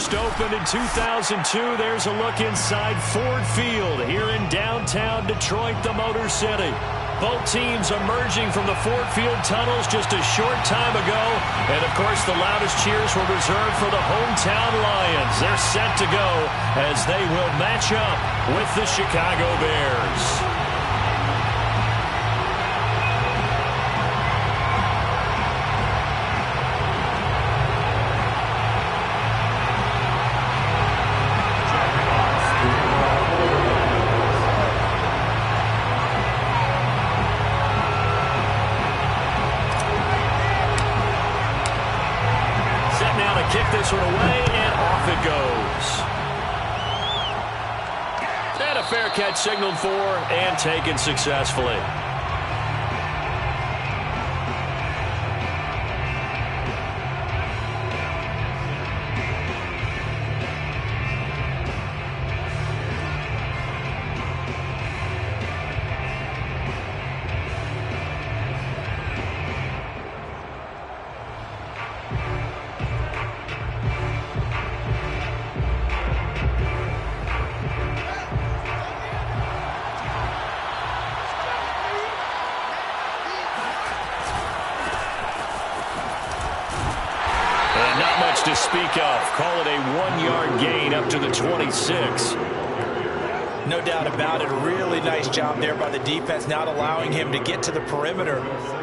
First opened in 2002. There's a look inside Ford Field here in downtown Detroit, the Motor City. Both teams emerging from the Ford Field tunnels just a short time ago. And, of course, the loudest cheers were reserved for the hometown Lions. They're set to go as they will match up with the Chicago Bears. Kick this one away, and off it goes. And a fair catch signaled for and taken successfully. To speak of. Call it a 1-yard gain up to the 26. No doubt about it. A really nice job there by the defense, not allowing him to get to the perimeter.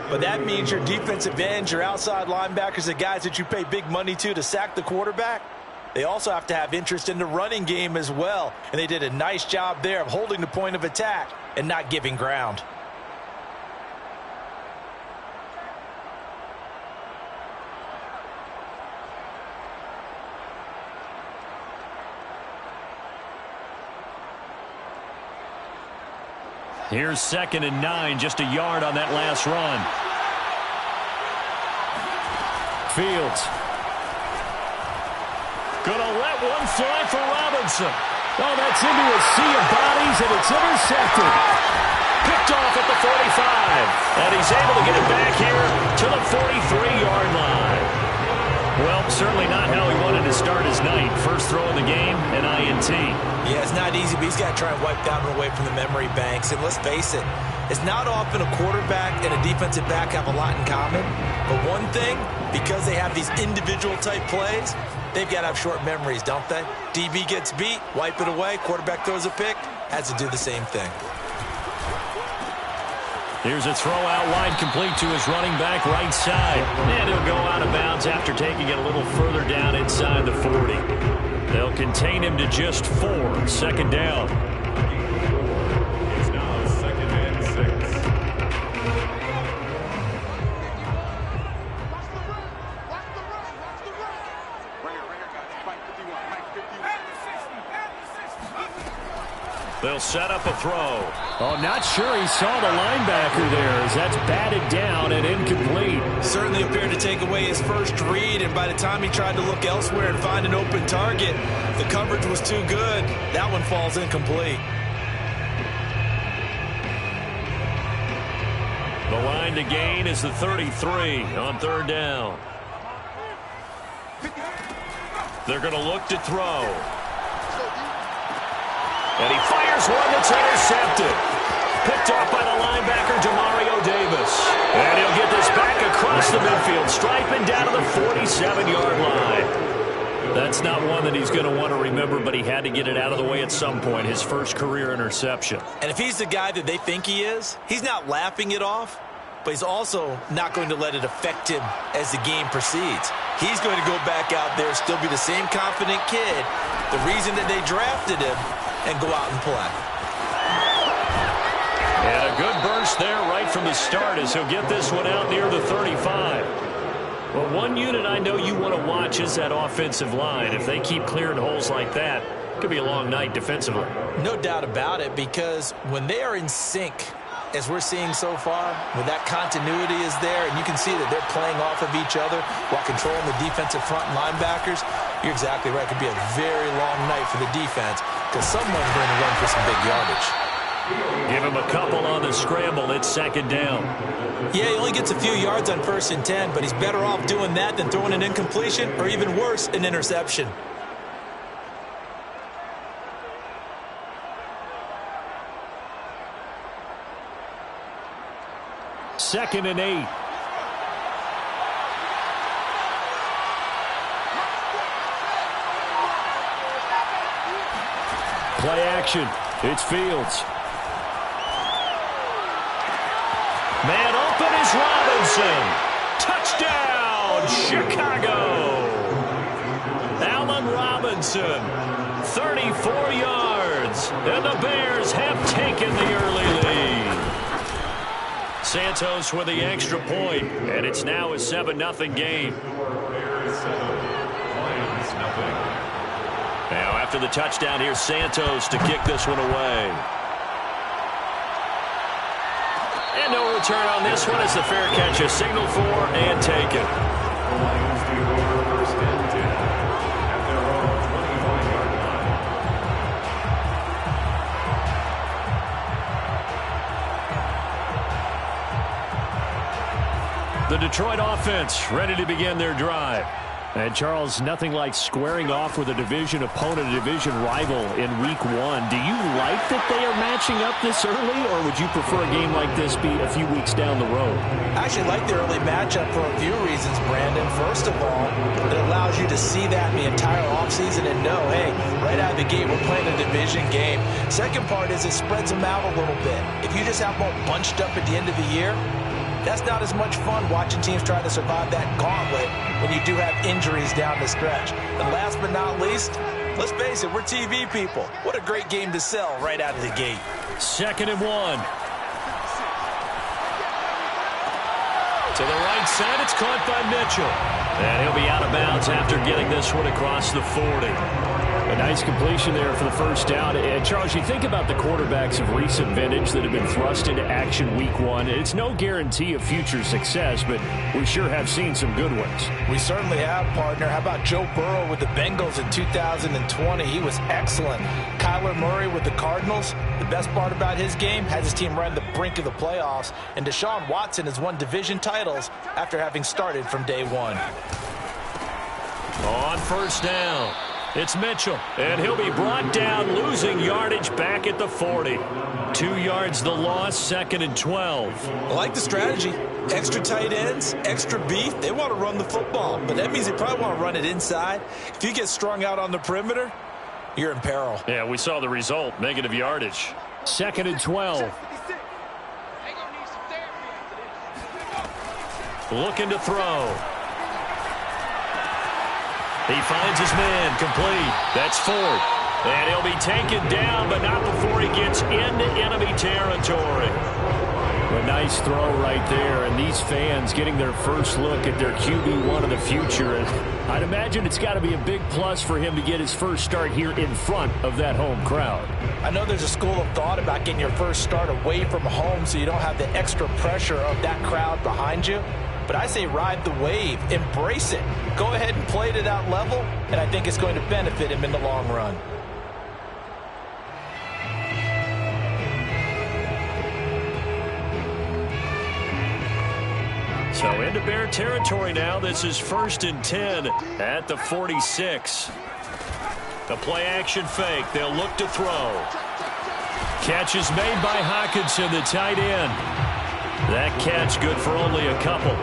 But that means your defensive ends, your outside linebackers, the guys that you pay big money to sack the quarterback, they also have to have interest in the running game as well. And they did a nice job there of holding the point of attack and not giving ground. Here's 2nd and 9, just a yard on that last run. Fields. Gonna let one fly for Robinson. Oh, that's into a sea of bodies, and it's intercepted. Picked off at the 45. And he's able to get it back here to the 43-yard line. Well, certainly not how he wanted to start his night. First throw in the game, an INT. Yeah, it's not easy, but he's got to try and wipe that one away from the memory banks. And let's face it, it's not often a quarterback and a defensive back have a lot in common. But one thing, because they have these individual type plays, they've got to have short memories, don't they? DB gets beat, wipe it away, quarterback throws a pick, has to do the same thing. Here's a throw out wide, complete to his running back right side. And he'll go out of bounds after taking it a little further down inside the 40. They'll contain him to just 4. 2nd down. It's now 2nd and 6. They'll set up a throw. Oh, not sure he saw the linebacker there as that's batted down and incomplete. Certainly appeared to take away his first read, and by the time he tried to look elsewhere and find an open target, the coverage was too good. That one falls incomplete. The line to gain is the 33 on 3rd down. They're going to look to throw. And he fires one that's intercepted. Picked off by the linebacker, Demario Davis. And he'll get this back across the midfield stripe and down to the 47-yard line. That's not one that he's going to want to remember, but he had to get it out of the way at some point, his first career interception. And if he's the guy that they think he is, he's not laughing it off, but he's also not going to let it affect him as the game proceeds. He's going to go back out there, still be the same confident kid, the reason that they drafted him, and go out and play. And a good burst there right from the start as he'll get this one out near the 35. Well, one unit I know you want to watch is that offensive line. If they keep clearing holes like that, it could be a long night defensively. No doubt about it, because when they are in sync, as we're seeing so far, when that continuity is there, and you can see that they're playing off of each other while controlling the defensive front linebackers, you're exactly right. It could be a very long night for the defense because someone's going to run for some big yardage. Give him a couple on the scramble. It's 2nd down. Yeah, he only gets a few yards on 1st and 10, but he's better off doing that than throwing an incompletion or even worse, an interception. 2nd and 8. Play action. It's Fields. Man open is Robinson. Touchdown, Chicago. Allen Robinson, 34 yards. And the Bears have taken the early lead. Santos with the extra point, and it's now a 7-0 game. Now after the touchdown, here's Santos to kick this one away. And no return on this one as the fair catch is signaled for and taken. The Detroit offense ready to begin their drive. And, Charles, nothing like squaring off with a division opponent, a division rival in Week 1. Do you like that they are matching up this early, or would you prefer a game like this be a few weeks down the road? I actually like the early matchup for a few reasons, Brandon. First of all, it allows you to see that in the entire offseason and know, hey, right out of the gate, we're playing a division game. Second part is it spreads them out a little bit. If you just have them all bunched up at the end of the year, that's not as much fun watching teams try to survive that gauntlet when you do have injuries down the stretch. And last but not least, let's face it, we're TV people. What a great game to sell right out of the gate. 2nd and 1. To the right side, it's caught by Mitchell. And he'll be out of bounds after getting this one across the 40. A nice completion there for the first down. And, Charles, you think about the quarterbacks of recent vintage that have been thrust into action Week 1. It's no guarantee of future success, but we sure have seen some good ones. We certainly have, partner. How about Joe Burrow with the Bengals in 2020? He was excellent. Kyler Murray with the Cardinals. The best part about his game, has his team right on the brink of the playoffs. And Deshaun Watson has won division titles after having started from day one. On first down, it's Mitchell, and he'll be brought down, losing yardage back at the 40. 2 yards the loss, 2nd and 12. I like the strategy. Extra tight ends, extra beef. They want to run the football, but that means they probably want to run it inside. If you get strung out on the perimeter, you're in peril. Yeah, we saw the result, negative yardage. 2nd and 12. Looking to throw. He finds his man, complete. That's Ford. And he'll be taken down, but not before he gets into enemy territory. A nice throw right there, and these fans getting their first look at their QB1 of the future. And I'd imagine it's got to be a big plus for him to get his first start here in front of that home crowd. I know there's a school of thought about getting your first start away from home so you don't have the extra pressure of that crowd behind you. But I say ride the wave, embrace it. Go ahead and play to that level, and I think it's going to benefit him in the long run. So into Bear territory now. This is 1st and 10 at the 46. The play action fake. They'll look to throw. Catch is made by Hockenson, the tight end. That catch good for only a couple.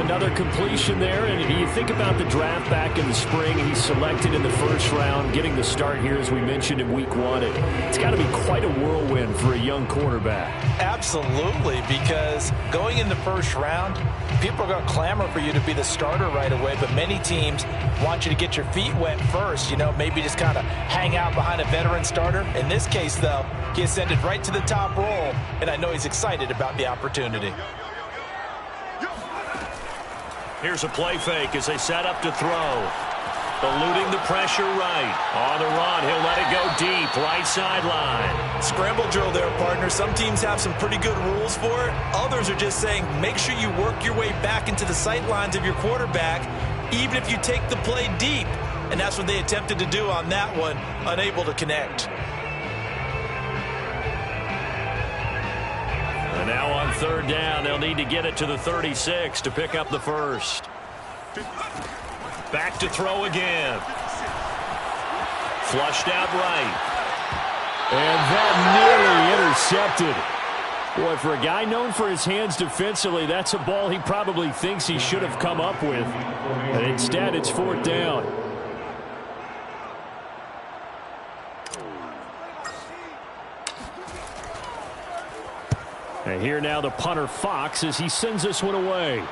Another completion there, and you think about the draft back in the spring. He's selected in the first round, getting the start here, as we mentioned, in Week 1. It's got to be quite a whirlwind for a young quarterback. Absolutely, because going in the first round, people are going to clamor for you to be the starter right away, but many teams want you to get your feet wet first, you know, maybe just kind of hang out behind a veteran starter. In this case, though, he ascended right to the top roll, and I know he's excited about the opportunity. Here's a play fake as they set up to throw. Eluding the pressure right. On the run, he'll let it go deep, right sideline. Scramble drill there, partner. Some teams have some pretty good rules for it. Others are just saying make sure you work your way back into the sight lines of your quarterback, even if you take the play deep. And that's what they attempted to do on that one, unable to connect. And now on 3rd down, they'll need to get it to the 36 to pick up the first. Back to throw again. Flushed out right. And that nearly intercepted. Boy, for a guy known for his hands defensively, that's a ball he probably thinks he should have come up with. But instead, it's 4th down. And here now the punter, Fox, as he sends this one away.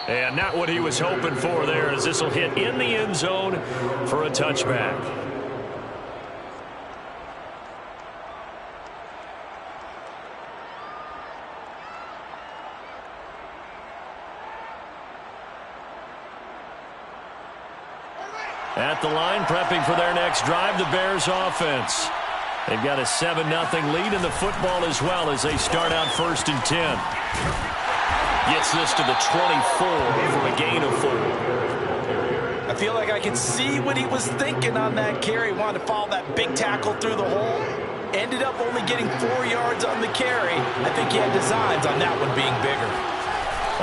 And not what he was hoping for there, as this will hit in the end zone for a touchback. At the line, prepping for their next drive, the Bears offense. They've got a 7-0 lead in the football as well as they start out 1st and 10. Gets this to the 24 for a gain of 4. I feel like I can see what he was thinking on that carry. Wanted to follow that big tackle through the hole. Ended up only getting 4 yards on the carry. I think he had designs on that one being bigger.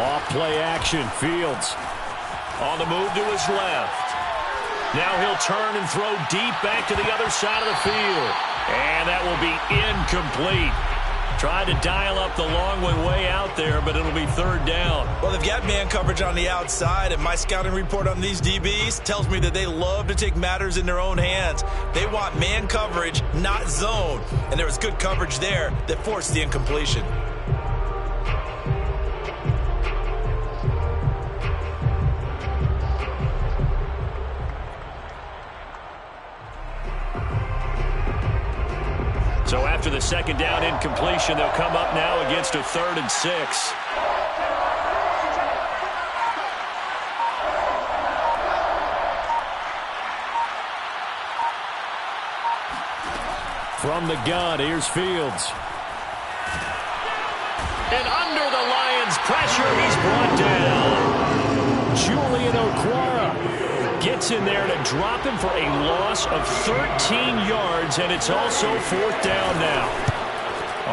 Off play action. Fields on the move to his left. Now he'll turn and throw deep back to the other side of the field. And that will be incomplete. Tried to dial up the long one way out there, but it'll be 3rd down. Well, they've got man coverage on the outside, and my scouting report on these DBs tells me that they love to take matters in their own hands. They want man coverage, not zone. And there was good coverage there that forced the incompletion. So after the 2nd down incompletion, they'll come up now against a 3rd and 6. From the gun, here's Fields. And under the Lions' pressure, he's brought down. Julian Okwara gets in there to drop him for a loss of 13 yards, and it's also 4th down now.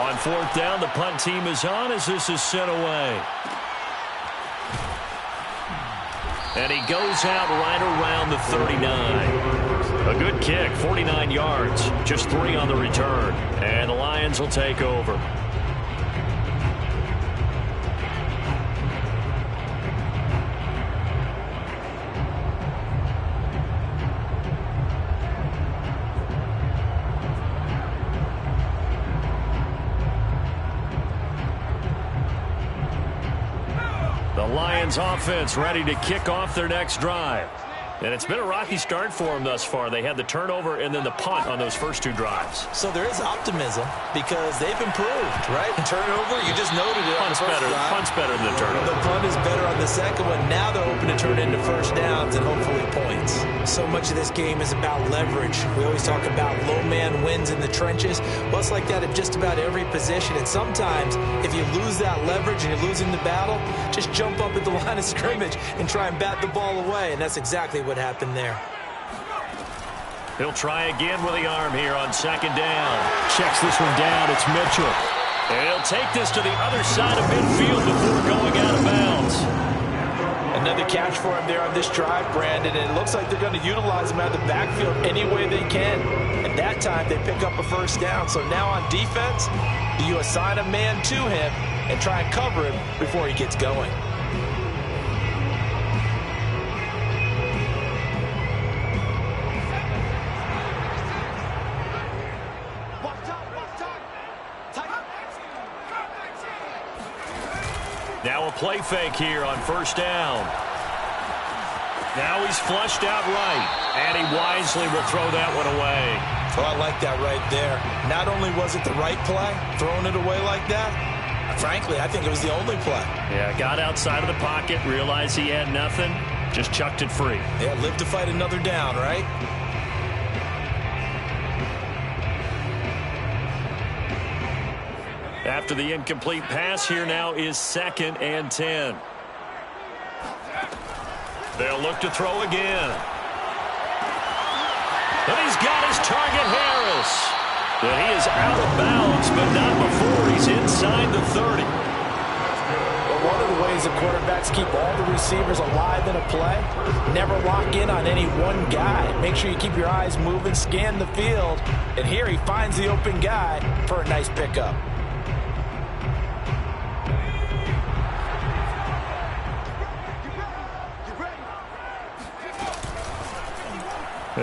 On 4th down, the punt team is on as this is sent away. And he goes out right around the 39. A good kick, 49 yards, just 3 on the return. And the Lions will take over. Lions offense ready to kick off their next drive. And it's been a rocky start for them thus far. They had the turnover and then the punt on those first 2 drives. So there is optimism because they've improved, right? Turnover, you just noted it. Punt's better than the turnover. The punt is better on the second one. Now they're hoping to turn it into 1st downs and hopefully points. So much of this game is about leverage. We always talk about low man wins in the trenches. Well, it's like that at just about every position. And sometimes if you lose that leverage and you're losing the battle, just jump up at the line of scrimmage and try and bat the ball away. And that's exactly what happened there. He'll try again with the arm here on 2nd down. Checks this one down. It's Mitchell. And he'll take this to the other side of midfield before going out of bounds. Another catch for him there on this drive, Brandon, and it looks like they're going to utilize him out of the backfield any way they can. And that time they pick up a 1st down. So now on defense, you assign a man to him and try and cover him before he gets going. Now a play fake here on 1st down. Now he's flushed out right, and he wisely will throw that one away. Oh, I like that right there. Not only was it the right play, throwing it away like that, frankly, I think it was the only play. Yeah, got outside of the pocket, realized he had nothing, just chucked it free. Yeah, live to fight another down, right? After the incomplete pass, here now is 2nd and 10. They'll look to throw again. And he's got his target, Harris. And he is out of bounds, but not before he's inside the 30. Well, one of the ways the quarterbacks keep all the receivers alive in a play, never lock in on any one guy. Make sure you keep your eyes moving, scan the field. And here he finds the open guy for a nice pickup.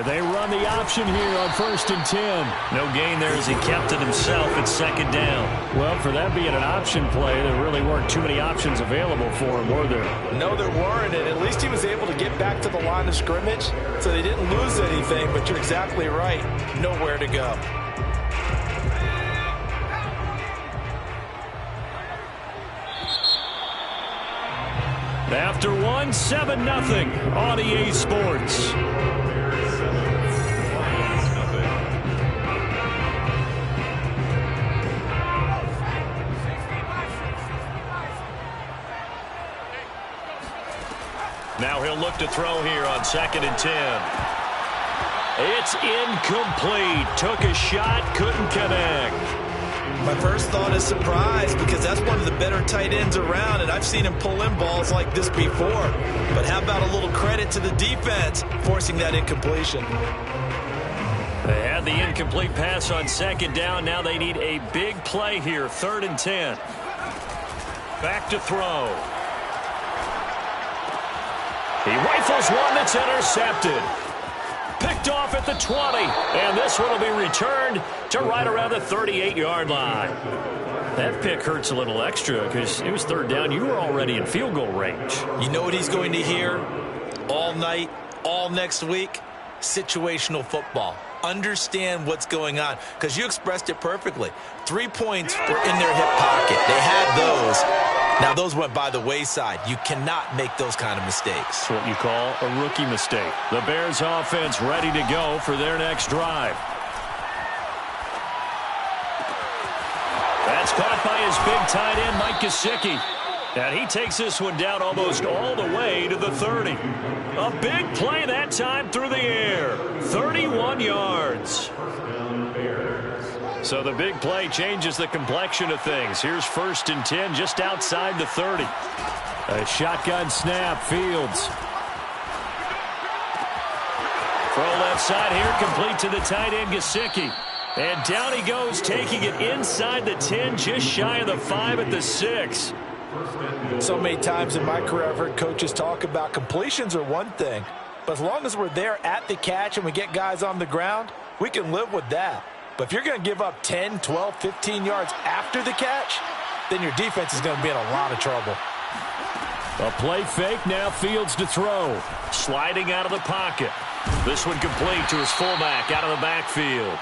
They run the option here on 1st and 10. No gain there as he kept it himself at 2nd down. Well, for that being an option play, there really weren't too many options available for him, were there? No, there weren't, and at least he was able to get back to the line of scrimmage, so they didn't lose anything, but you're exactly right. Nowhere to go. After one, 7-0 on EA Sports. Now he'll look to throw here on 2nd and 10. It's incomplete. Took a shot, couldn't connect. My first thought is surprise because that's one of the better tight ends around, and I've seen him pull in balls like this before. But how about a little credit to the defense forcing that incompletion? They had the incomplete pass on 2nd down. Now they need a big play here, 3rd and 10. Back to throw. He rifles one that's intercepted. Picked off at the 20, and this one will be returned to right around the 38-yard line. That pick hurts a little extra because it was 3rd down. You were already in field goal range. You know what he's going to hear all night, all next week? Situational football. Understand what's going on because you expressed it perfectly. 3 points were in their hip pocket. They had those. Now, those went by the wayside. You cannot make those kind of mistakes. That's what you call a rookie mistake. The Bears offense ready to go for their next drive. That's caught by his big tight end, Mike Gesicki. And he takes this one down almost all the way to the 30. A big play that time through the air. 31 yards. So the big play changes the complexion of things. Here's 1st and 10 just outside the 30. A shotgun snap, Fields. Throw left side here, complete to the tight end, Gesicki. And down he goes, taking it inside the 10, just shy of the 5 at the 6. So many times in my career I've heard coaches talk about completions are one thing. But as long as we're there at the catch and we get guys on the ground, we can live with that. But if you're going to give up 10, 12, 15 yards after the catch, then your defense is going to be in a lot of trouble. A play fake, now Fields to throw. Sliding out of the pocket. This one complete to his fullback out of the backfield.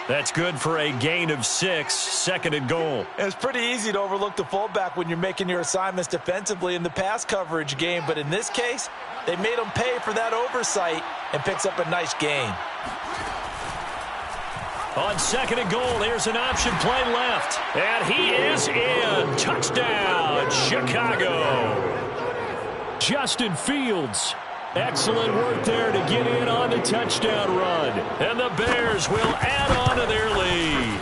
That's good for a gain of 6, 2nd and goal. And it's pretty easy to overlook the fullback when you're making your assignments defensively in the pass coverage game. But in this case, they made him pay for that oversight and picks up a nice gain. On 2nd and goal, there's an option play left. And he is in. Touchdown, Chicago. Justin Fields. Excellent work there to get in on the touchdown run. And the Bears will add on to their lead.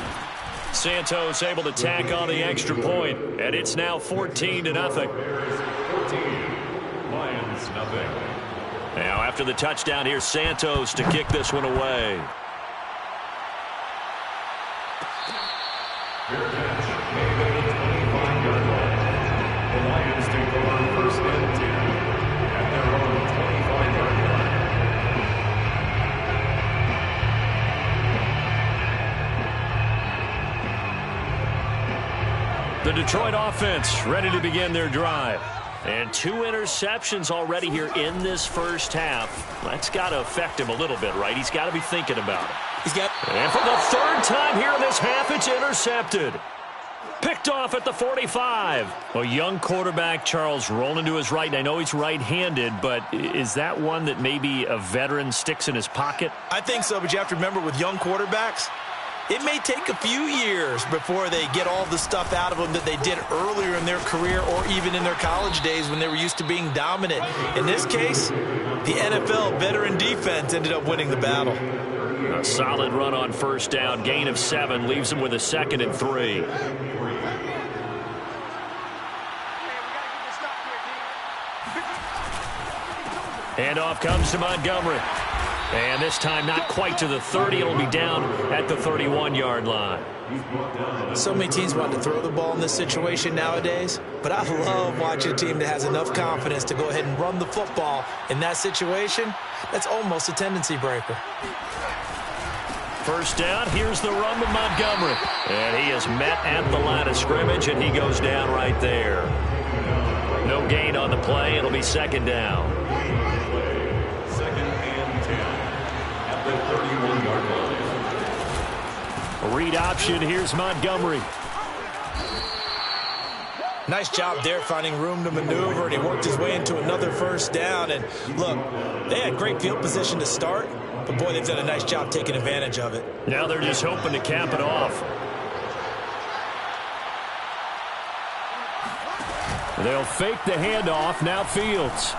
Santos able to tack on the extra point, and it's now 14-0. 14, Lions nothing. Now after the touchdown, here's Santos to kick this one away. The Lions take the run 1st and 10 at their own 25-yard line. The Detroit offense ready to begin their drive. And 2 interceptions already here in this first half. That's got to affect him a little bit, right? He's got to be thinking about it. And for the 3rd time here in this half, it's intercepted. Picked off at the 45. A young quarterback, Charles, rolling to his right. And I know he's right-handed, but is that one that maybe a veteran sticks in his pocket? I think so, but you have to remember with young quarterbacks, it may take a few years before they get all the stuff out of them that they did earlier in their career or even in their college days when they were used to being dominant. In this case, the NFL veteran defense ended up winning the battle. A solid run on 1st down. Gain of 7 leaves them with a 2nd and 3. Handoff comes to Montgomery. And this time not quite to the 30. It'll be down at the 31-yard line. So many teams want to throw the ball in this situation nowadays, but I love watching a team that has enough confidence to go ahead and run the football in that situation that's almost a tendency breaker. First down, here's the run with Montgomery. And he is met at the line of scrimmage, and he goes down right there. No gain on the play. It'll be second down. Second and 10 at the 31-yard line. Read option, here's Montgomery. Nice job there finding room to maneuver, and he worked his way into another first down. And look, they had great field position to start, but boy, they've done a nice job taking advantage of it. Now they're just hoping to cap it off. They'll fake the handoff. Now Fields.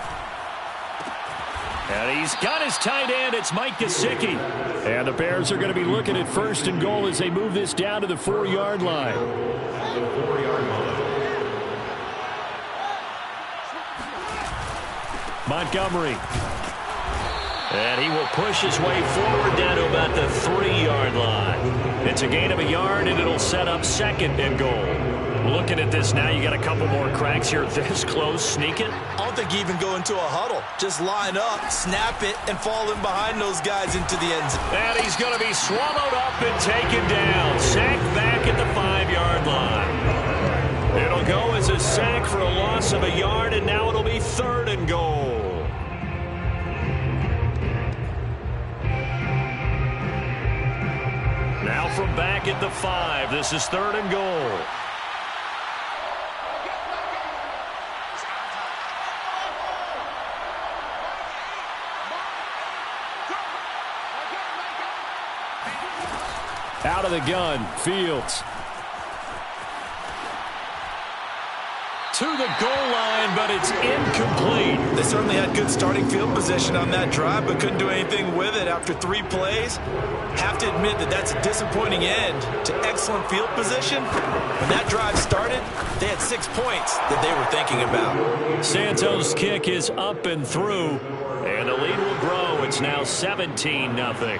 And he's got his tight end. It's Mike Gesicki. And the Bears are going to be looking at first and goal as they move this down to the 4-yard line. The 4-yard line. Montgomery. And he will push his way forward down to about the 3-yard line. It's a gain of a yard, and it'll set up second and goal. Looking at this now, you got a couple more cracks here this close. Sneak it. I don't think you even go into a huddle. Just line up, snap it, and fall in behind those guys into the end zone. And he's going to be swallowed up and taken down. Sacked back at the 5-yard line. It'll go as a sack for a loss of a yard, and now it'll be third and goal. Now from back at the 5, this is third and goal. Out of the gun, Fields. To the goal line, but it's incomplete. They certainly had good starting field position on that drive, but couldn't do anything with it after 3 plays. Have to admit that that's a disappointing end to excellent field position. When that drive started, they had 6 points that they were thinking about. Santos' kick is up and through, and the lead will grow. It's now 17-0.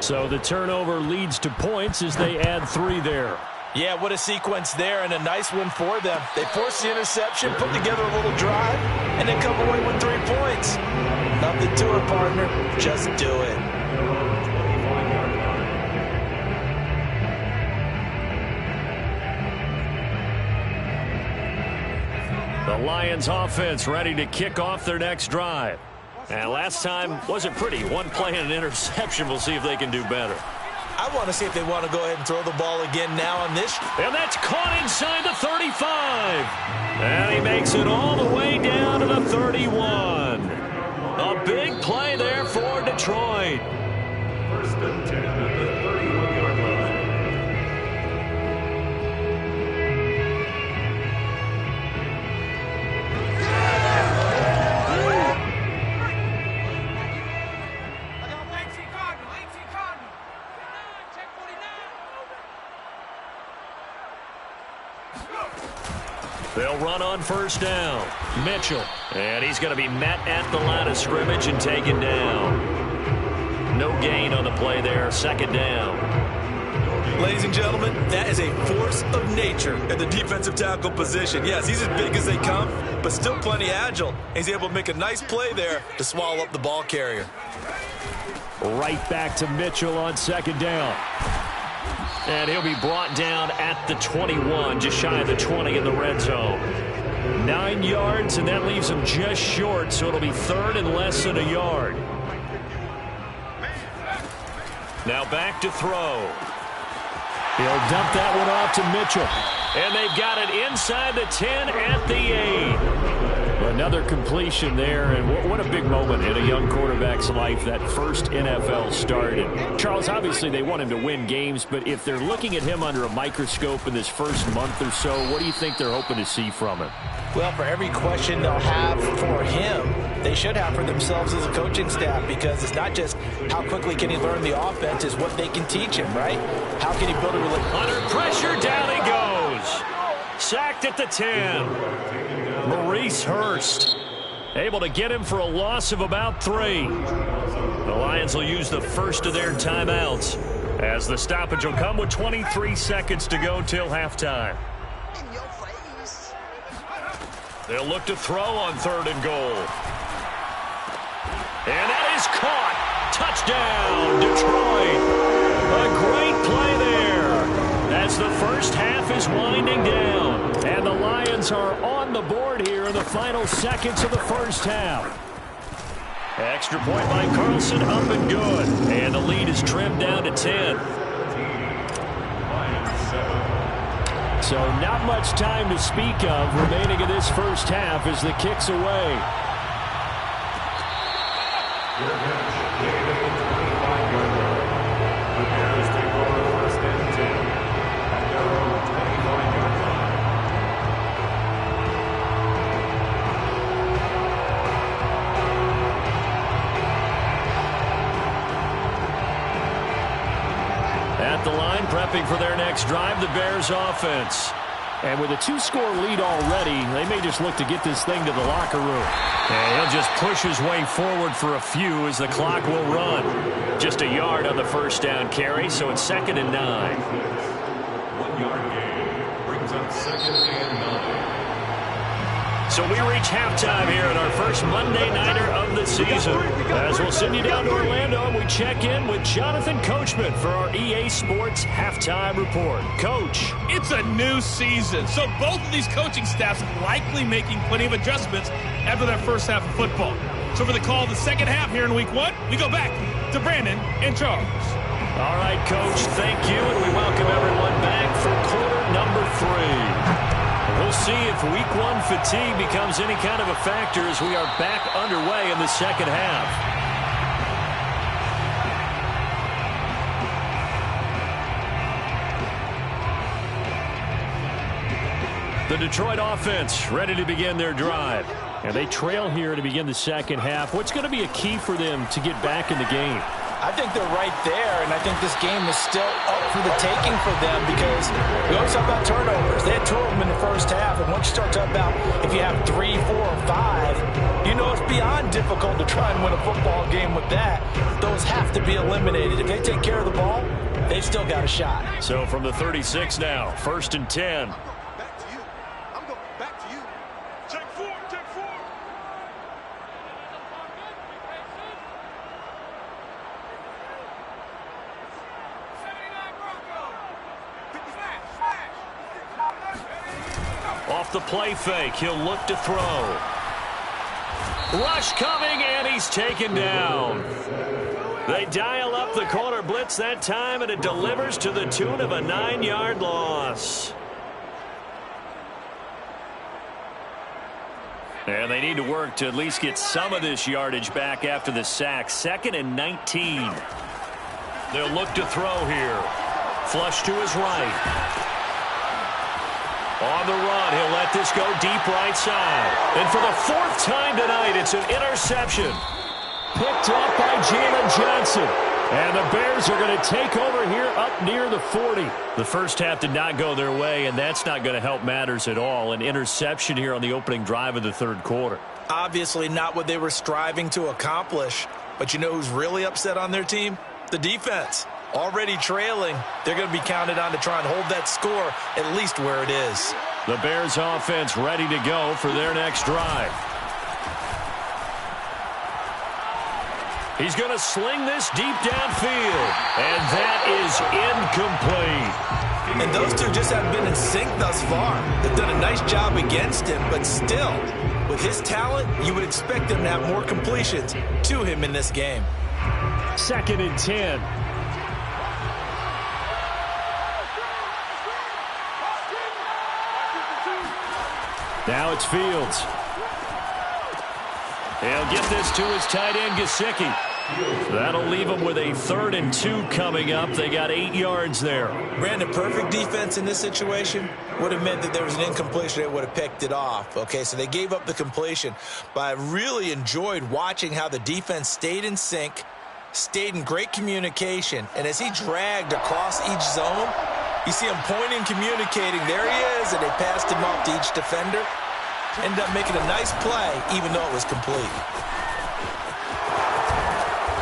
So the turnover leads to points as they add 3 there. Yeah, what a sequence there, and a nice one for them. They forced the interception, put together a little drive, and then come away with 3 points. Nothing to it, partner. Just do it. The Lions offense ready to kick off their next drive. And last time wasn't pretty. 1 play and an interception. We'll see if they can do better. I want to see if they want to go ahead and throw the ball again now on this. And that's caught inside the 35. And he makes it all the way down to the 31. A big play there for Detroit. First and 10 at the 31-yard line. They'll run on first down. Mitchell. And he's going to be met at the line of scrimmage and taken down. No gain on the play there. Second down. Ladies and gentlemen, that is a force of nature at the defensive tackle position. Yes, he's as big as they come, but still plenty agile. He's able to make a nice play there to swallow up the ball carrier. Right back to Mitchell on second down. And he'll be brought down at the 21, just shy of the 20 in the red zone. 9 yards, and that leaves him just short, so it'll be third and less than a yard. Now back to throw. He'll dump that one off to Mitchell. And they've got it inside the 10 at the 8. Another completion there, and what a big moment in a young quarterback's life, that first NFL start. And Charles, obviously they want him to win games, but if they're looking at him under a microscope in this first month or so, what do you think they're hoping to see from him? Well, for every question they'll have for him, they should have for themselves as a coaching staff, because it's not just how quickly can he learn the offense, it's what they can teach him, right? How can he build a relationship? Under pressure, down he goes. Sacked at the 10. Maurice Hurst able to get him for a loss of about 3. The Lions will use the first of their timeouts as the stoppage will come with 23 seconds to go till halftime. They'll look to throw on third and goal. And that is caught. Touchdown, Detroit. A great play there as the first half is winding down. And the Lions are on the board here in the final seconds of the first half. Extra point by Carlson, up and good. And the lead is trimmed down to 10. So not much time to speak of remaining in this first half as the kick's away. The Bears take over first and 10 at their own 25-yard line. At the line, prepping for their next drive, the Bears offense. And with a 2-score lead already, they may just look to get this thing to the locker room. And he'll just push his way forward for a few as the clock will run. Just a yard on the first down carry, so it's 2nd and 9. 1-yard gain brings up 2nd and 9. So we reach halftime here at our first Monday Nighter of the season. As we'll send you down to Orlando, and we check in with Jonathan Coachman for our EA Sports Halftime Report. Coach. It's a new season, so both of these coaching staffs likely making plenty of adjustments after their first half of football. So for the call of the second half here in Week 1, we go back to Brandon and Charles. All right, Coach, thank you, and we welcome everyone back for quarter number 3. We'll see if Week 1 fatigue becomes any kind of a factor as we are back underway in the second half. The Detroit offense ready to begin their drive. And they trail here to begin the second half. What's going to be a key for them to get back in the game? I think they're right there, and I think this game is still up for the taking for them because we always talk about turnovers. They had 2 of them in the first half, and once you start talking about if you have 3, 4, or 5, you know it's beyond difficult to try and win a football game with that. Those have to be eliminated. If they take care of the ball, they've still got a shot. So from the 36 now, 1st and 10. Back to you. I'm going back to you. Check 4, check 4. Off the play fake, he'll look to throw. Rush coming, and he's taken down. They dial up the corner blitz that time, and it delivers to the tune of a 9-yard loss. And they need to work to at least get some of this yardage back after the sack. 2nd and 19. They'll look to throw here. Flush to his right. On the run, he'll let this go deep right side. And for the 4th time tonight, it's an interception. Picked up by Jalen Johnson. And the Bears are going to take over here up near the 40. The first half did not go their way, and that's not going to help matters at all. An interception here on the opening drive of the 3rd quarter. Obviously not what they were striving to accomplish. But you know who's really upset on their team? The defense. Already trailing, they're going to be counted on to try and hold that score at least where it is. The Bears offense ready to go for their next drive. He's going to sling this deep downfield, and that is incomplete. And those two just haven't been in sync thus far. They've done a nice job against him, but still, with his talent, you would expect him to have more completions to him in this game. 2nd and 10. Now it's Fields. He'll get this to his tight end, Gesicki. That'll leave him with a 3rd and 2 coming up. They got 8 yards there. Brandon, perfect defense in this situation would have meant that there was an incompletion. It would have picked it off. Okay, so they gave up the completion. But I really enjoyed watching how the defense stayed in sync, stayed in great communication. And as he dragged across each zone, you see him pointing, communicating. There he is, and they passed him off to each defender. Ended up making a nice play, even though it was complete.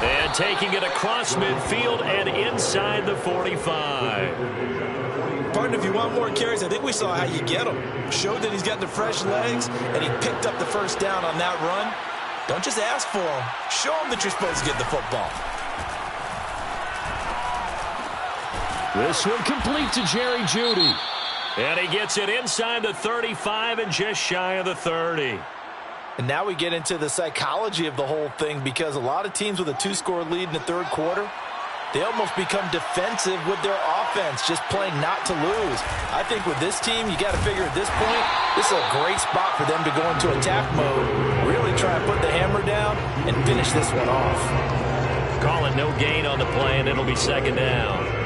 And taking it across midfield and inside the 45. Partner, if you want more carries, I think we saw how you get them. Showed that he's got the fresh legs, and he picked up the first down on that run. Don't just ask for them. Show them that you're supposed to get the football. This one complete to Jerry Jeudy. And he gets it inside the 35 and just shy of the 30. And now we get into the psychology of the whole thing, because a lot of teams with a 2-score lead in the third quarter, they almost become defensive with their offense, just playing not to lose. I think with this team, you got to figure at this point, this is a great spot for them to go into attack mode, really try and put the hammer down and finish this one off. Call it no gain on the play, and it'll be second down.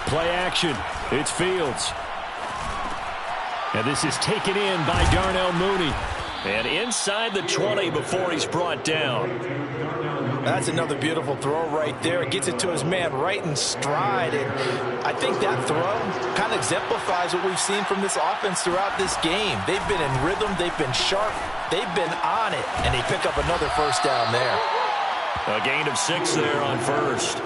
Play action. It's Fields. And this is taken in by Darnell Mooney. And inside the 20 before he's brought down. That's another beautiful throw right there. It gets it to his man right in stride. And I think that throw kind of exemplifies what we've seen from this offense throughout this game. They've been in rhythm. They've been sharp. They've been on it. And they pick up another first down there. A gain of 6 there on first.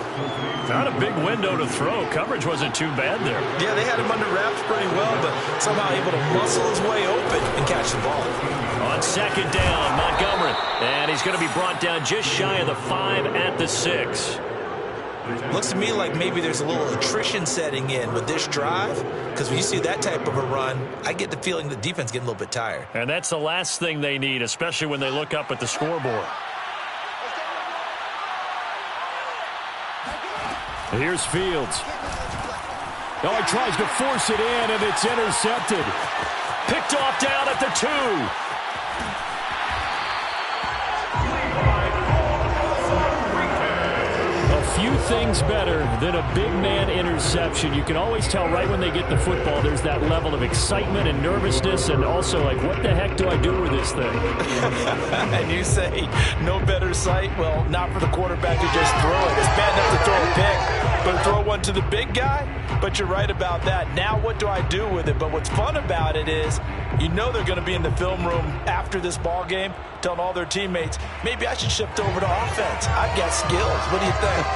Not a big window to throw. Coverage wasn't too bad there. Yeah, they had him under wraps pretty well, but somehow able to muscle his way open and catch the ball. On second down, Montgomery. And he's going to be brought down just shy of the 5 at the 6. Looks to me like maybe there's a little attrition setting in with this drive, because when you see that type of a run, I get the feeling the defense getting a little bit tired. And that's the last thing they need, especially when they look up at the scoreboard. Here's Fields. Oh, he tries to force it in, and it's intercepted. Picked off down at the 2. A few things better than a big man interception. You can always tell right when they get the football, there's that level of excitement and nervousness, and also like, what the heck do I do with this thing? And you say no better sight? Well, not for the quarterback to just throw it. It's bad enough to throw a pick, but throw one to the big guy? But you're right about that. Now what do I do with it? But what's fun about it is, you know they're going to be in the film room after this ball game telling all their teammates, maybe I should shift over to offense. I've got skills. What do you think?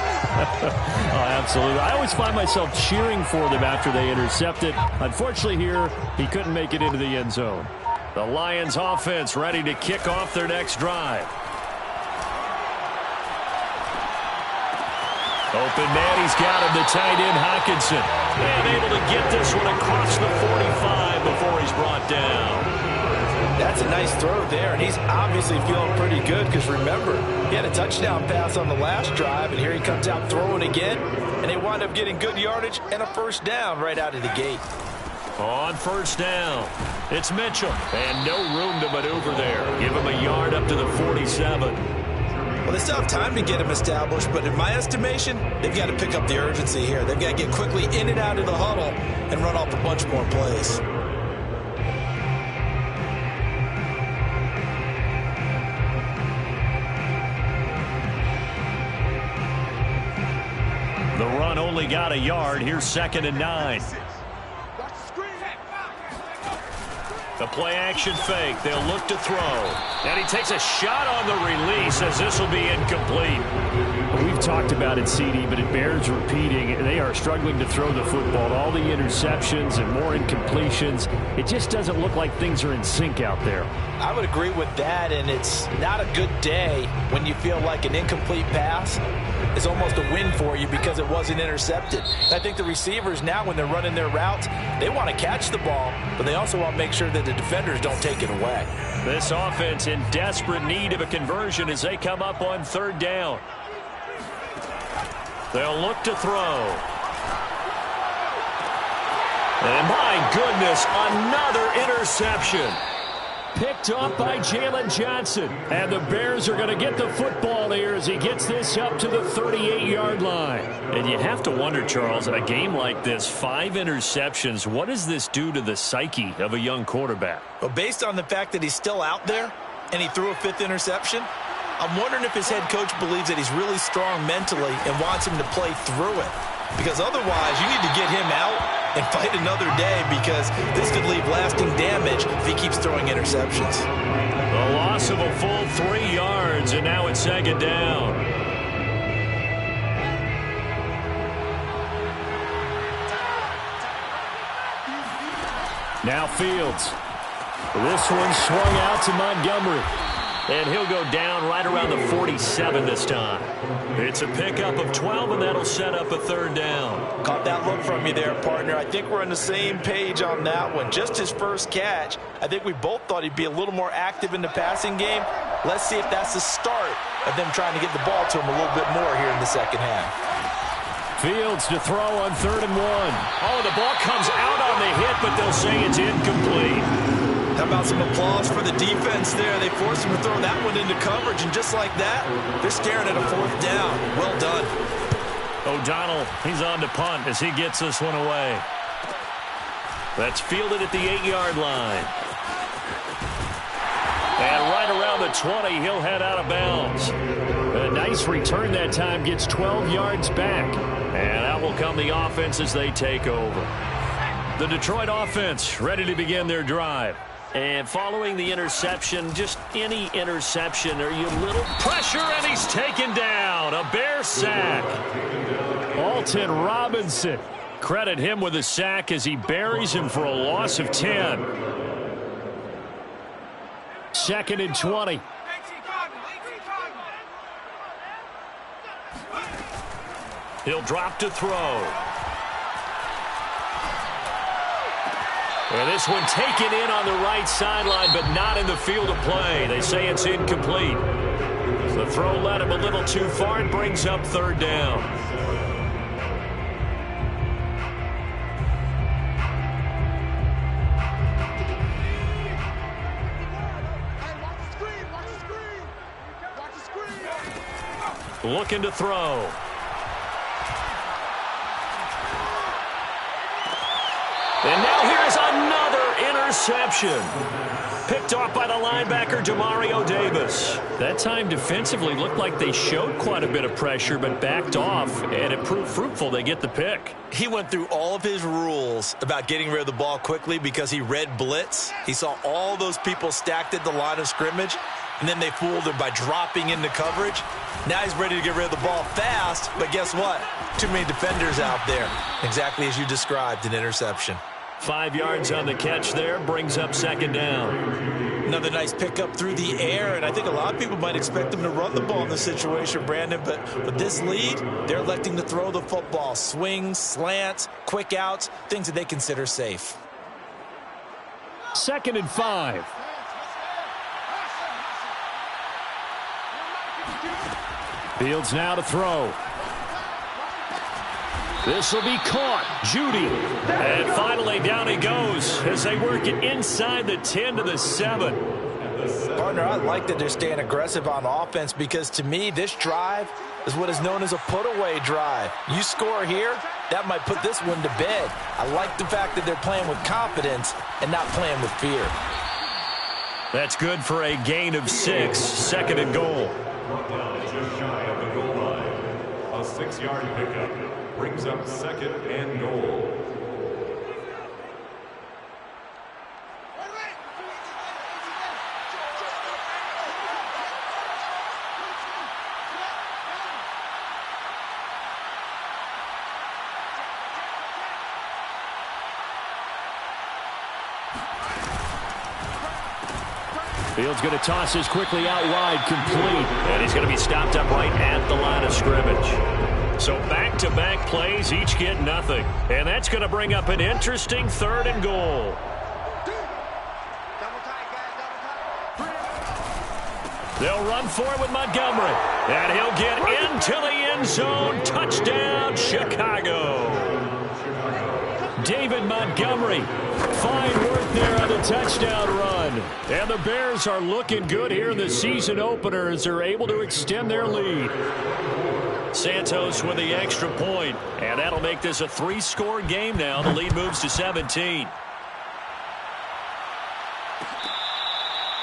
Oh, absolutely. I always find myself cheering for them after they intercept it. Unfortunately here, he couldn't make it into the end zone. The Lions offense ready to kick off their next drive. Open man, he's got him, the tight end Hockenson. And able to get this one across the 45 before he's brought down. That's a nice throw there, and he's obviously feeling pretty good because, remember, he had a touchdown pass on the last drive, and here he comes out throwing again, and they wind up getting good yardage and a first down right out of the gate. On first down, it's Mitchell, and no room to maneuver there. Give him a yard up to the 47. Well, they still have time to get him established, but in my estimation, they've got to pick up the urgency here. They've got to get quickly in and out of the huddle and run off a bunch more plays. The run only got a yard. Here's 2nd and 9. The play-action fake. They'll look to throw. And he takes a shot on the release as this will be incomplete. We've talked about it, CD, but it bears repeating. They are struggling to throw the football. All the interceptions and more incompletions. It just doesn't look like things are in sync out there. I would agree with that, and it's not a good day when you feel like an incomplete pass is almost a win for you because it wasn't intercepted. I think the receivers now, when they're running their routes, they want to catch the ball, but they also want to make sure that the defenders don't take it away. This offense in desperate need of a conversion as they come up on 3rd down. They'll look to throw. And my goodness, another interception. Picked up by Jalen Johnson. And the Bears are going to get the football here as he gets this up to the 38-yard line. And you have to wonder, Charles, in a game like this, 5 interceptions, what does this do to the psyche of a young quarterback? Well, based on the fact that he's still out there and he threw a 5th interception, I'm wondering if his head coach believes that he's really strong mentally and wants him to play through it. Because otherwise, you need to get him out and fight another day, because this could leave lasting damage if he keeps throwing interceptions. The loss of a full 3 yards, and now it's 2nd down. Now Fields. This one swung out to Montgomery. And he'll go down right around the 47 this time. It's a pickup of 12, and that'll set up a third down. Caught that look from you there, partner. I think we're on the same page on that one. Just his first catch. I think we both thought he'd be a little more active in the passing game. Let's see if that's the start of them trying to get the ball to him a little bit more here in the second half. Fields to throw on 3rd and 1. Oh, the ball comes out on the hit, but they'll say it's incomplete. How about some applause for the defense there? They forced him to throw that one into coverage, and just like that, they're staring at a 4th down. Well done. O'Donnell, he's on to punt as he gets this one away. That's fielded at the 8-yard line. And right around the 20, he'll head out of bounds. A nice return that time, gets 12 yards back. And out will come the offense as they take over. The Detroit offense ready to begin their drive. And following the interception, just any interception, are you a little pressure, and he's taken down. A Bear sack. Alton Robinson. Credit him with a sack as he buries him for a loss of 10. 2nd and 20. He'll drop to throw. And this one taken in on the right sideline, but not in the field of play. They say it's incomplete. The throw led him a little too far and brings up 3rd down. Looking to throw. And now here's another interception. Picked off by the linebacker, Demario Davis. That time defensively looked like they showed quite a bit of pressure, but backed off, and it proved fruitful. They get the pick. He went through all of his rules about getting rid of the ball quickly because he read blitz. He saw all those people stacked at the line of scrimmage, and then they fooled him by dropping into coverage. Now he's ready to get rid of the ball fast, but guess what? Too many defenders out there. Exactly as you described, an interception. 5 yards on the catch there, brings up 2nd down. Another nice pickup through the air, and I think a lot of people might expect them to run the ball in this situation, Brandon, but with this lead, they're electing to throw the football. Swings, slants, quick outs, things that they consider safe. 2nd and 5. Fields now to throw. This will be caught. Judy. And finally down he goes as they work it inside the 10 to the 7. Partner, I like that they're staying aggressive on offense because to me this drive is what is known as a put-away drive. You score here, that might put this one to bed. I like the fact that they're playing with confidence and not playing with fear. That's good for a gain of 6. 2nd and goal. Just shy of the goal line. A 6-yard pickup brings up 2nd and goal. Fields going to toss this quickly out wide, complete. And he's going to be stopped up right at the line of scrimmage. So back-to-back plays, each get nothing. And that's going to bring up an interesting 3rd and goal. They'll run for it with Montgomery. And he'll get into the end zone. Touchdown, Chicago. David Montgomery. Fine work there on the touchdown run. And the Bears are looking good here in the season opener as they're able to extend their lead. Santos with the extra point, and that'll make this a 3-score game now. The lead moves to 17.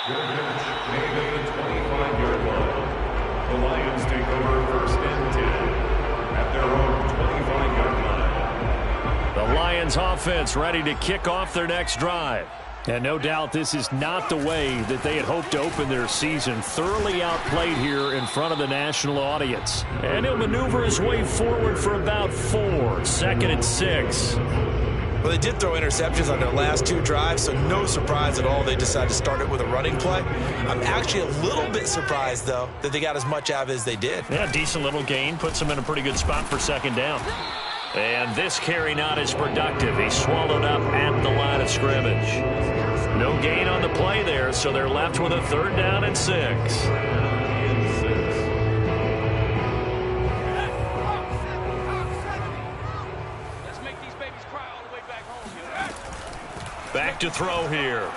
Good catch, made at the 25-yard line. The Lions take over 1st and 10 at their own 25-yard line. The Lions offense ready to kick off their next drive. And no doubt this is not the way that they had hoped to open their season. Thoroughly outplayed here in front of the national audience. And he'll maneuver his way forward for about 4. 2nd and 6. Well, they did throw interceptions on their last 2 drives, so no surprise at all they decided to start it with a running play. I'm actually a little bit surprised, though, that they got as much out of it as they did. Yeah, decent little gain. Puts them in a pretty good spot for second down. And this carry not as productive. He's swallowed up at the line of scrimmage. No gain on the play there, so they're left with a 3rd down and 6. Back to throw here.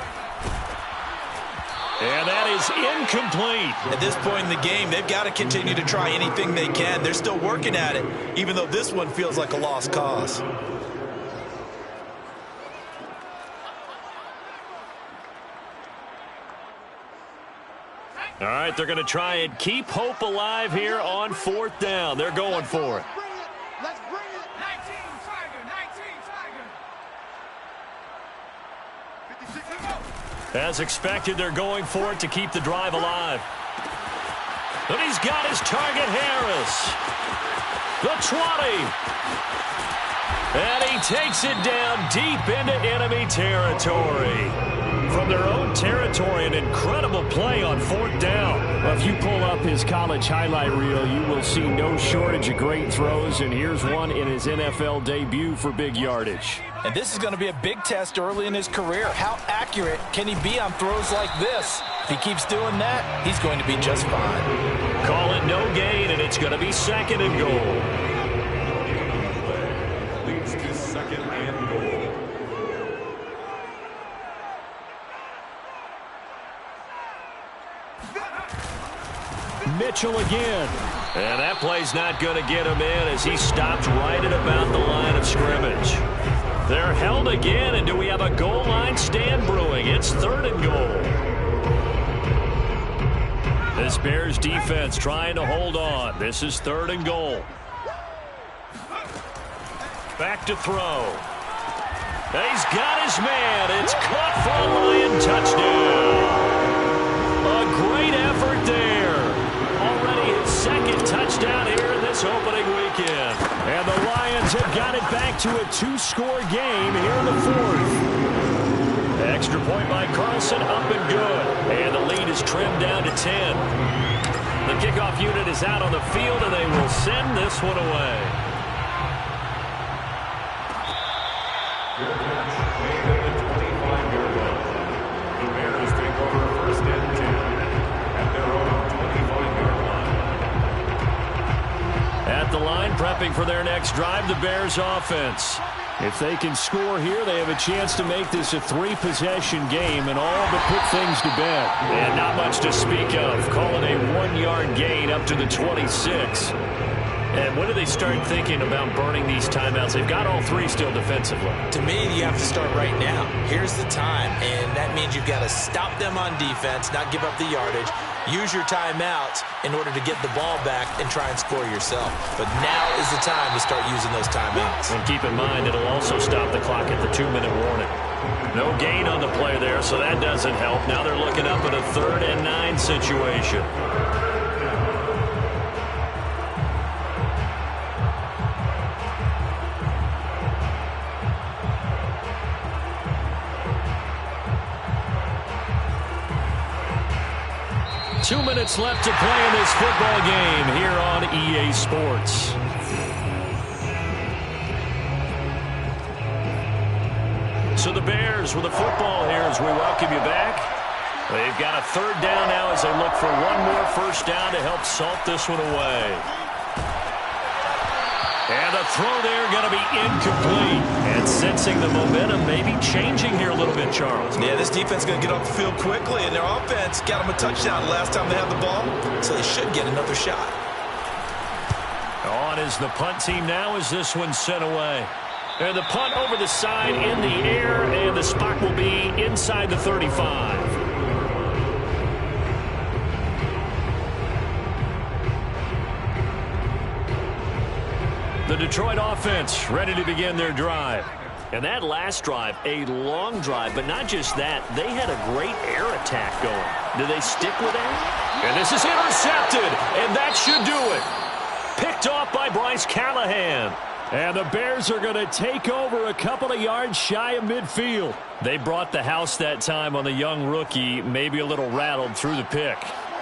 And that is incomplete. At this point in the game, they've got to continue to try anything they can. They're still working at it, even though this one feels like a lost cause. All right, they're going to try and keep hope alive here on 4th down. They're going for it. Let's bring it. 19 Tiger. As expected, they're going for it to keep the drive alive. And he's got his target, Harris. The 20. And he takes it down deep into enemy territory. From their own territory, an incredible play on 4th down. Well, if you pull up his college highlight reel, you will see no shortage of great throws, and here's one in his NFL debut for big yardage. And this is going to be a big test early in his career. How accurate can he be on throws like this? If he keeps doing that, he's going to be just fine. Call it no gain, and it's going to be 2nd and goal. Leads to 2nd and goal. Mitchell again. And that play's not going to get him in as he stopped right at about the line of scrimmage. They're held again, and do we have a goal line stand brewing? It's 3rd and goal. This Bears defense trying to hold on. This is 3rd and goal. Back to throw. He's got his man. It's caught for a Lion touchdown. A great effort there. Already his 2nd touchdown here in this opening weekend. And the Lions have got it back to a 2-score game here in the 4th. Extra point by Carlson, up and good. And the lead is trimmed down to 10. The kickoff unit is out on the field, and they will send this one away. Good catch made at the 25-yard line. The Bears take over 1st and 10 at their own 25-yard line. At the line, prepping for their next drive, the Bears offense. If they can score here, they have a chance to make this a 3-possession game and all but put things to bed. And not much to speak of. Call it a 1-yard gain up to the 26. And when do they start thinking about burning these timeouts? They've got all 3 still defensively. To me, you have to start right now. Here's the time, and that means you've got to stop them on defense, not give up the yardage. Use your timeouts in order to get the ball back and try and score yourself. But now is the time to start using those timeouts. And keep in mind, it'll also stop the clock at the 2-minute warning. No gain on the play there, so that doesn't help. Now they're looking up at a 3rd and 9 situation. Two minutes left to play in this football game here on EA Sports. So the Bears with the football here as we welcome you back. They've got a 3rd down now as they look for one more 1st down to help salt this one away. And the throw there going to be incomplete. And sensing the momentum maybe changing here a little bit, Charles. Yeah, this defense is going to get off the field quickly, and their offense got them a touchdown the last time they had the ball, so they should get another shot. On is the punt team now as this one's sent away. And the punt over the side in the air, and the spot will be inside the 35. The Detroit offense ready to begin their drive. And that last drive, a long drive, but not just that. They had a great air attack going. Do they stick with that? And this is intercepted, and that should do it. Picked off by Bryce Callahan. And the Bears are going to take over a couple of yards shy of midfield. They brought the house that time on the young rookie, maybe a little rattled through the pick.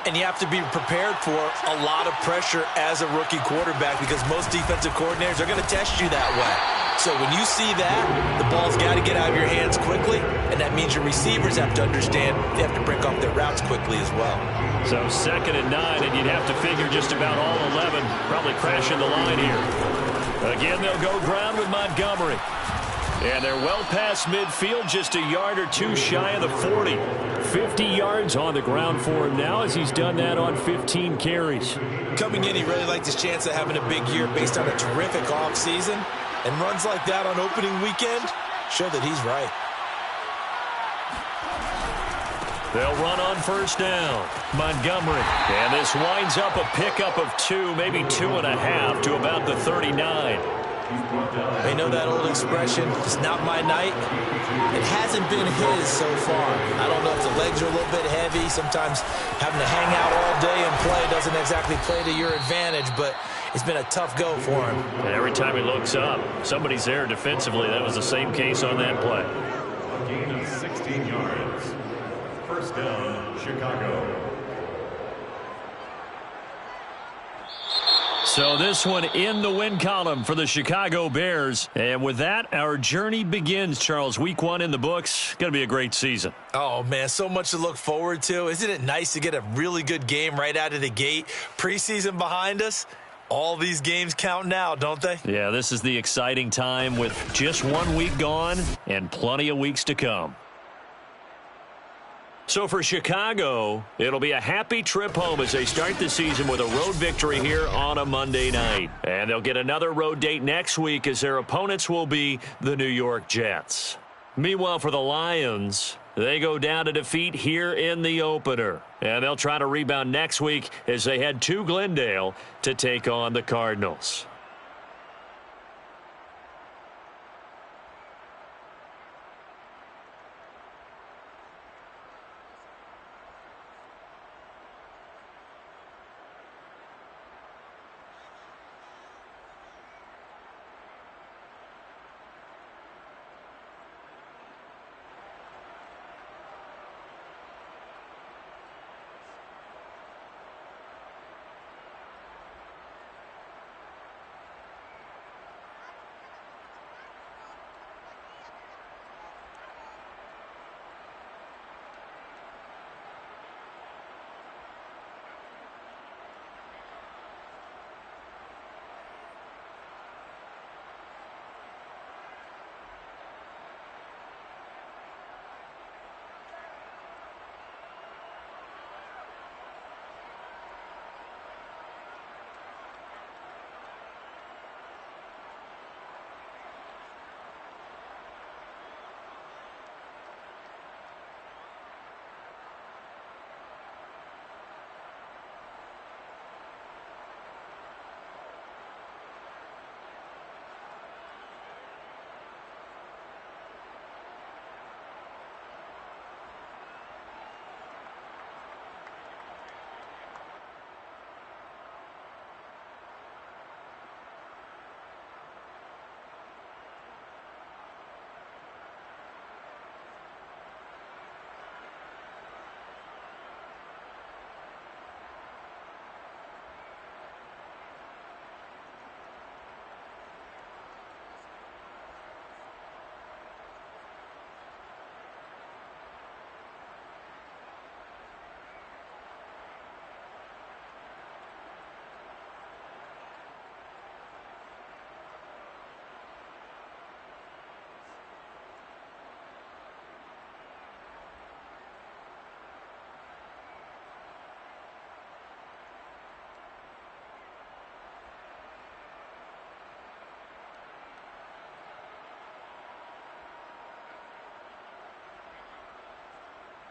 And you have to be prepared for a lot of pressure as a rookie quarterback because most defensive coordinators are going to test you that way. So when you see that, the ball's got to get out of your hands quickly, and that means your receivers have to understand they have to break off their routes quickly as well. So 2nd and 9, and you'd have to figure just about all 11 probably crashing the line here. Again, they'll go ground with Montgomery. And they're well past midfield, just a yard or two shy of the 40. 50 yards on the ground for him now as he's done that on 15 carries. Coming in, he really liked his chance of having a big year based on a terrific offseason. And runs like that on opening weekend show that he's right. They'll run on 1st down. Montgomery. And this winds up a pickup of 2, maybe 2.5 to about the 39. They know that old expression, it's not my night. It hasn't been his so far. I don't know if the legs are a little bit heavy. Sometimes having to hang out all day and play doesn't exactly play to your advantage, but it's been a tough go for him. And every time he looks up, somebody's there defensively. That was the same case on that play. A gain of 16 yards. 1st down, Chicago. So this one in the win column for the Chicago Bears. And with that, our journey begins, Charles. Week 1 in the books. Going to be a great season. Oh, man, so much to look forward to. Isn't it nice to get a really good game right out of the gate? Preseason behind us. All these games count now, don't they? Yeah, this is the exciting time with just 1 week gone and plenty of weeks to come. So for Chicago, it'll be a happy trip home as they start the season with a road victory here on a Monday night. And they'll get another road date next week as their opponents will be the New York Jets. Meanwhile, for the Lions, they go down to defeat here in the opener. And they'll try to rebound next week as they head to Glendale to take on the Cardinals.